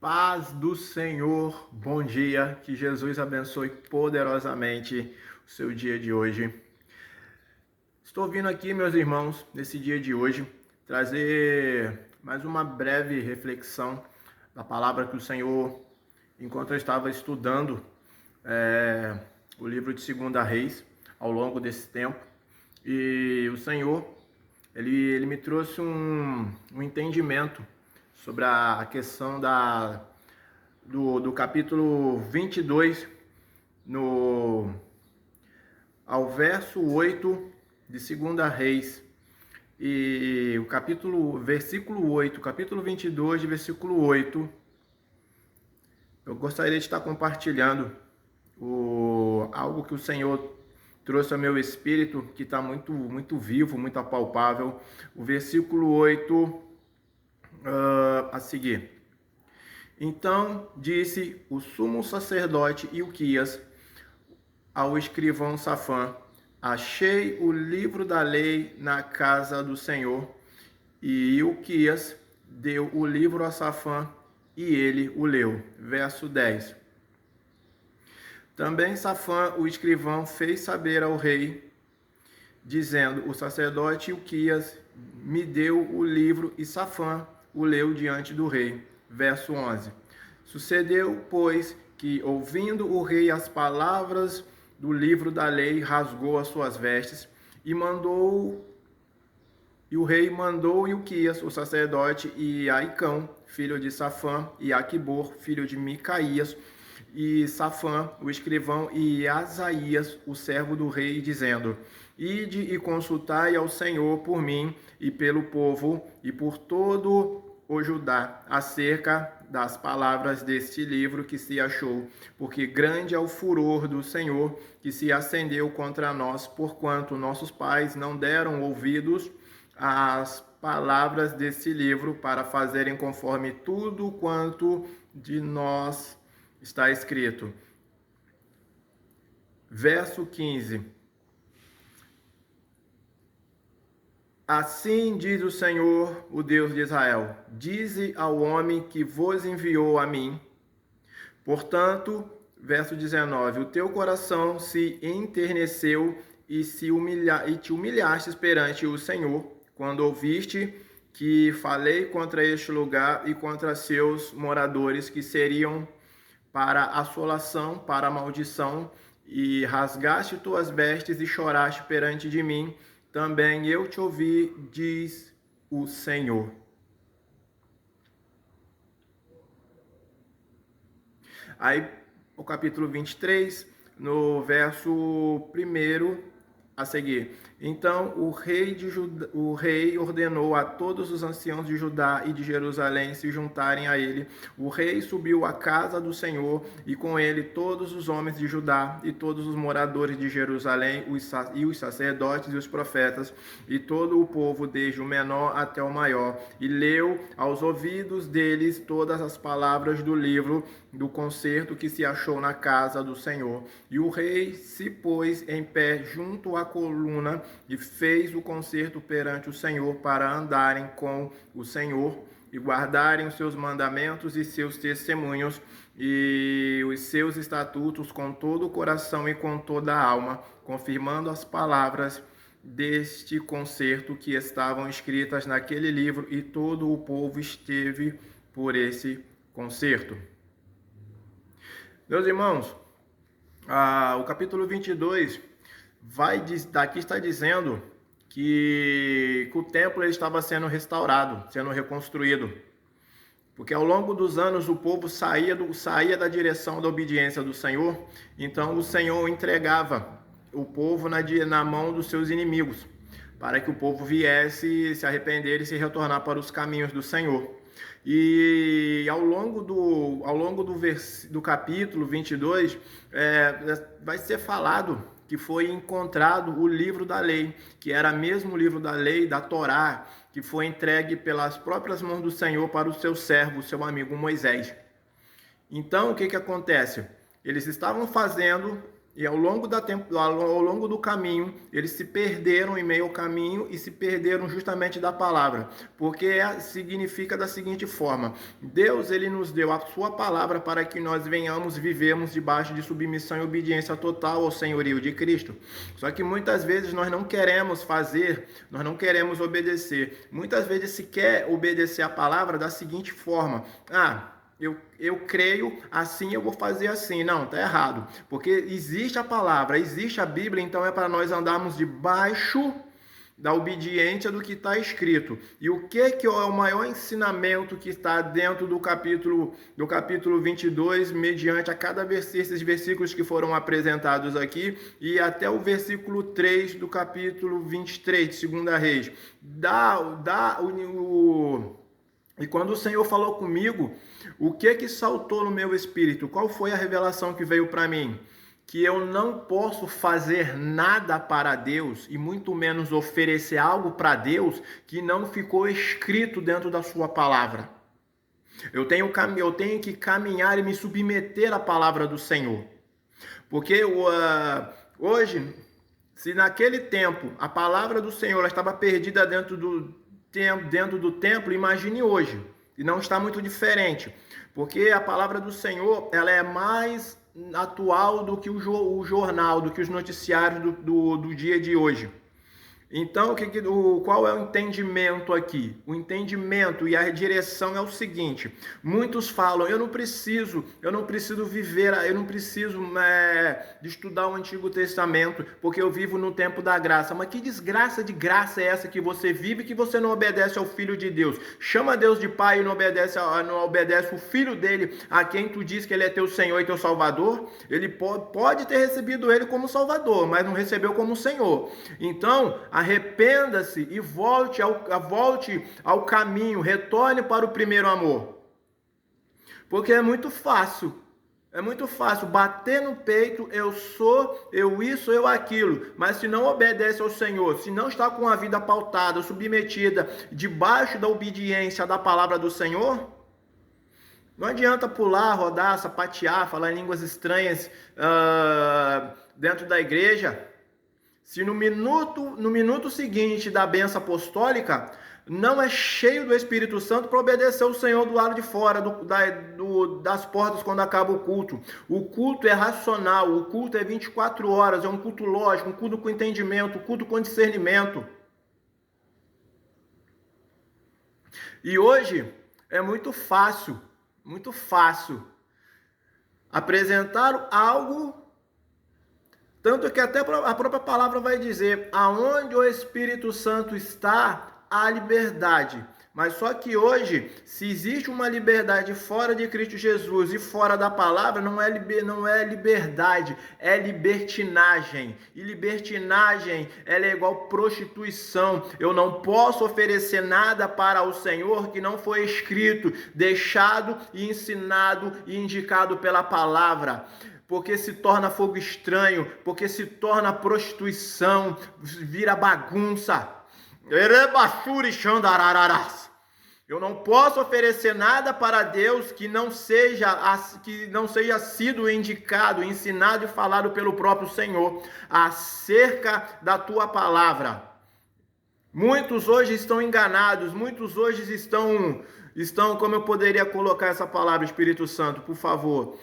Paz do Senhor, bom dia, que Jesus abençoe poderosamente o seu dia de hoje. Estou vindo aqui, meus irmãos, nesse dia de hoje, trazer mais uma breve reflexão da palavra que o Senhor, enquanto eu estava estudando o livro de 2 Reis, ao longo desse tempo, e o Senhor, ele me trouxe um entendimento sobre a questão do capítulo 22, ao verso 8 de 2 Reis, e versículo 8, capítulo 22, de versículo 8, eu gostaria de estar compartilhando algo que o Senhor trouxe ao meu espírito, que está muito, muito vivo, muito apalpável. O versículo 8, a seguir. Então disse o sumo sacerdote Ilquias ao escrivão Safã: achei o livro da lei na casa do Senhor. E Ilquias deu o livro a Safã e ele o leu. Verso 10. Também Safã, o escrivão, fez saber ao rei, dizendo: o sacerdote Ilquias me deu o livro, e Safã o leu diante do rei. Verso 11. Sucedeu, pois, que, ouvindo o rei as palavras do livro da lei, rasgou as suas vestes e o rei mandou Ilquias, o sacerdote, e Aicão, filho de Safã, e Aquibor, filho de Micaías, e Safã, o escrivão, e Asaías, o servo do rei, dizendo: ide e consultai ao Senhor por mim e pelo povo e por todo o Judá acerca das palavras deste livro que se achou, porque grande é o furor do Senhor que se acendeu contra nós, porquanto nossos pais não deram ouvidos às palavras desse livro para fazerem conforme tudo quanto de nós está escrito. Verso 15. Assim diz o Senhor, o Deus de Israel: dize ao homem que vos enviou a mim. Portanto, verso 19: o teu coração se enterneceu e te humilhaste perante o Senhor, quando ouviste que falei contra este lugar e contra seus moradores, que seriam para assolação, para maldição, e rasgaste tuas vestes e choraste perante de mim. Também eu te ouvi, diz o Senhor. Aí, o capítulo 23, no verso 1 a seguir. Então o rei ordenou a todos os anciãos de Judá e de Jerusalém se juntarem a ele. O rei subiu à casa do Senhor, e com ele todos os homens de Judá e todos os moradores de Jerusalém, e os sacerdotes e os profetas, e todo o povo, desde o menor até o maior, e leu aos ouvidos deles todas as palavras do livro do concerto que se achou na casa do Senhor. E o rei se pôs em pé junto à coluna e fez o concerto perante o Senhor, para andarem com o Senhor e guardarem os seus mandamentos e seus testemunhos e os seus estatutos com todo o coração e com toda a alma, confirmando as palavras deste concerto que estavam escritas naquele livro, e todo o povo esteve por esse concerto. Meus irmãos, o capítulo 22 daqui está dizendo que o templo ele estava sendo restaurado, sendo reconstruído. Porque ao longo dos anos o povo saía da direção da obediência do Senhor, então o Senhor entregava o povo na mão dos seus inimigos, para que o povo viesse se arrepender e se retornar para os caminhos do Senhor. E ao longo do capítulo 22, vai ser falado que foi encontrado o livro da lei, que era mesmo o livro da lei, da Torá, que foi entregue pelas próprias mãos do Senhor para o seu servo, seu amigo Moisés. Então, o que acontece? Eles estavam fazendo E ao longo do caminho, eles se perderam em meio ao caminho e se perderam justamente da palavra. Porque significa da seguinte forma: Deus, ele nos deu a sua palavra para que nós venhamos vivermos debaixo de submissão e obediência total ao senhorio de Cristo. Só que muitas vezes nós não queremos fazer, nós não queremos obedecer. Muitas vezes se quer obedecer a palavra da seguinte forma: eu creio, assim eu vou fazer assim. Não, tá errado. Porque existe a palavra, existe a Bíblia, então é para nós andarmos debaixo da obediência do que está escrito. E o que é o maior ensinamento que está dentro do capítulo 22, mediante a cada versículo, esses versículos que foram apresentados aqui, e até o versículo 3 do capítulo 23 de 2 Reis. E quando o Senhor falou comigo, o que saltou no meu espírito? Qual foi a revelação que veio para mim? Que eu não posso fazer nada para Deus e muito menos oferecer algo para Deus que não ficou escrito dentro da sua palavra. Eu tenho que caminhar e me submeter à palavra do Senhor. Porque hoje, se naquele tempo a palavra do Senhor ela estava perdida dentro do templo, imagine hoje. E não está muito diferente. Porque a palavra do Senhor ela é mais atual do que o jornal, do que os noticiários do dia de hoje. Então, qual é o entendimento aqui? O entendimento e a direção é o seguinte: muitos falam, eu não preciso viver, eu não preciso de estudar o Antigo Testamento, porque eu vivo no tempo da graça. Mas que desgraça de graça é essa que você vive, que você não obedece ao Filho de Deus? Chama Deus de Pai e não obedece o Filho dele, a quem tu diz que ele é teu Senhor e teu Salvador? Ele pode ter recebido ele como Salvador, mas não recebeu como Senhor. Então, arrependa-se e volte ao caminho, retorne para o primeiro amor. Porque é muito fácil bater no peito, eu sou, eu isso, eu aquilo. Mas se não obedece ao Senhor, se não está com a vida pautada, submetida, debaixo da obediência da palavra do Senhor, não adianta pular, rodar, sapatear, falar em línguas estranhas dentro da igreja. Se no minuto seguinte da bênção apostólica não é cheio do Espírito Santo para obedecer o Senhor do lado de fora das portas quando acaba o culto. O culto é racional, o culto é 24 horas, é um culto lógico, um culto com entendimento, um culto com discernimento. E hoje é muito fácil apresentar algo. Tanto que até a própria palavra vai dizer, aonde o Espírito Santo está, há liberdade. Mas só que hoje, se existe uma liberdade fora de Cristo Jesus e fora da palavra, não é liberdade, é libertinagem. E libertinagem, ela é igual prostituição. Eu não posso oferecer nada para o Senhor que não foi escrito, deixado e ensinado e indicado pela palavra. Porque se torna fogo estranho, porque se torna prostituição, vira bagunça. Eu não posso oferecer nada para Deus que não seja sido indicado, ensinado e falado pelo próprio Senhor acerca da tua palavra. Muitos hoje estão enganados, muitos hoje estão, como eu poderia colocar essa palavra, Espírito Santo, por favor?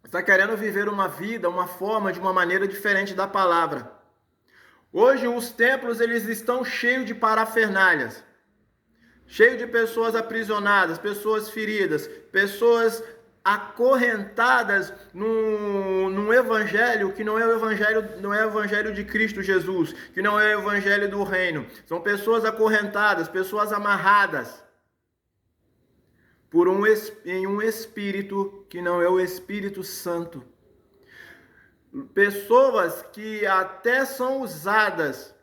Está querendo viver uma vida, uma forma, de uma maneira diferente da palavra. Hoje os templos eles estão cheios de parafernálias, cheios de pessoas aprisionadas, pessoas feridas, pessoas acorrentadas num evangelho que não é o evangelho de Cristo Jesus, que não é o evangelho do reino. São pessoas acorrentadas, pessoas amarradas em um espírito que não é o Espírito Santo. Pessoas que até são usadas,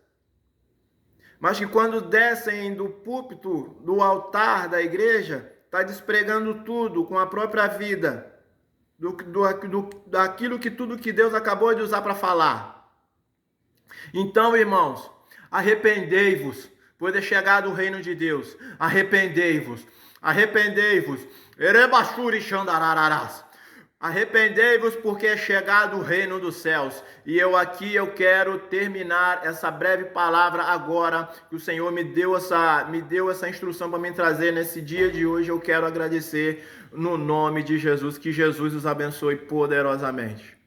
mas que quando descem do púlpito, do altar da igreja, está despregando tudo com a própria vida, daquilo que tudo que Deus acabou de usar para falar. Então, irmãos, arrependei-vos, pois é chegado o reino de Deus. Arrependei-vos. Erebachuri xandarararás. Arrependei-vos porque é chegado o reino dos céus. E eu quero terminar essa breve palavra agora que o Senhor me deu essa instrução para me trazer nesse dia de hoje. Eu quero agradecer no nome de Jesus, que Jesus os abençoe poderosamente.